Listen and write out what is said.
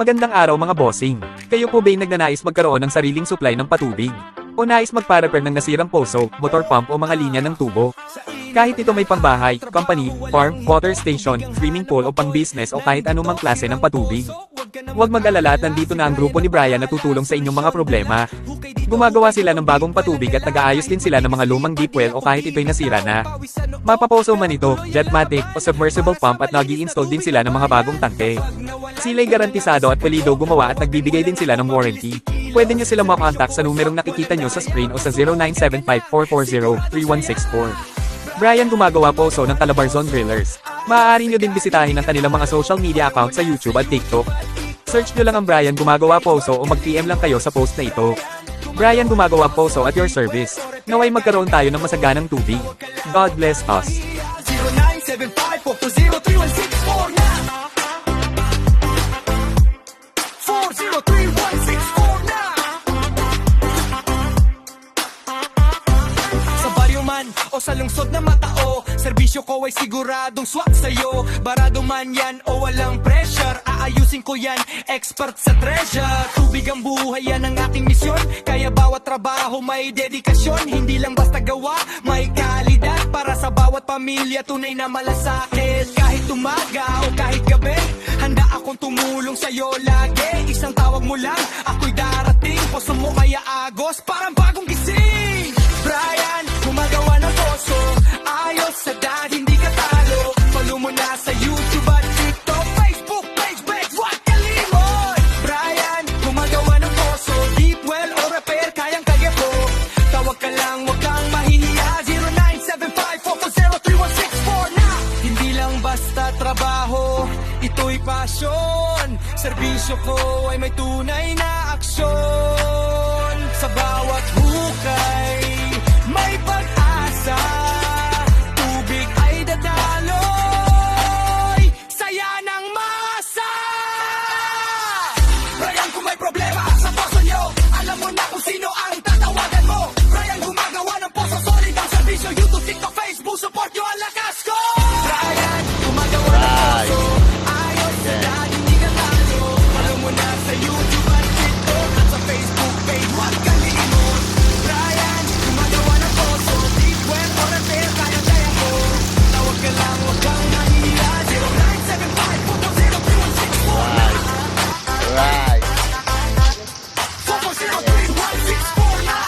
Magandang araw mga bossing. Kayo po ba'y nagnanais magkaroon ng sariling supply ng patubig? O nais magpa-repair ng nasirang poso, motor pump o mga linya ng tubo? Kahit ito may pangbahay, company, farm, water station, swimming pool o pang-business o kahit anumang klase ng patubig. Huwag mag-alala at nandito na ang grupo ni Brian na tutulong sa inyong mga problema. Gumagawa sila ng bagong patubig at nag-aayos din sila ng mga lumang deep well o kahit ito'y nasira na. Mapaposo man ito, Jetmatic o submersible pump at nag-i-install din sila ng mga bagong tangke. Sila'y garantisado at pulido gumawa at nagbibigay din sila ng warranty. Pwede nyo sila makontak sa numerong nakikita nyo sa screen o sa 0975-440-3164. Brian gumagawa poso ng Calabarzon Drillers. Maaari nyo din bisitahin ang kanilang mga social media account sa YouTube at TikTok. Search nyo lang ang Brian gumagawa poso o mag-PM lang kayo sa post na ito. Brian gumagawa poso at your service. Naway magkaroon tayo ng masaganang tubig. God bless us. 0975-440-3164 na 403-164 na. Sa baryo man o sa lungsod na matao, serbisyo ko ay siguradong swak sa'yo. Barado man yan o walang pressure, aayusin ko yan, expert sa treasure. Tubig ang buhay, yan ang aking misyon. Kaya bawat trabaho may dedikasyon. Hindi lang basta gawa, may kalidad. Para sa bawat pamilya, tunay na malasakit. Kahit umaga o kahit gabi, handa akong tumulong sa'yo lagi. Isang tawag mo lang, ako'y darating. Poso mo kaya agos, parang bagong gising. Brian, gumagawa ng poso, ayos sa dad, hindi ka talo. Follow mo na sa YouTube at TikTok, Facebook page, huwag kalimot. Brian, gumagawa ng poso, deep well o repair, kayang-kaya po. Tawag ka lang, huwag kang mahihiya, 0975-440-3164 na. Hindi lang basta trabaho, ito'y pasyon. Serbisyo ko ay may tunay na aksyon. Sa bawat hukay, may pag-asa. Tubig ay dadaloy, saya ng masa. Brian, kung may problema sa poso nyo, alam mo na kung sino ang tatawagan mo. Brian, gumagawa ng poso, solid ang serbisyo. YouTube, TikTok, Facebook, support nyo ang lakas ko. Brian, gumagawa ng poso, ayos sa dad, hindi ka talo. Alam mo na sa YouTube at TikTok at sa Facebook page, huwag kalimot. Brian, gumagawa ng poso, deep well o repair, kaya-kaya ko. Tawag ka lang, huwag kang nahihiya, 0975-440-3164 na. Right. 440-3164 na.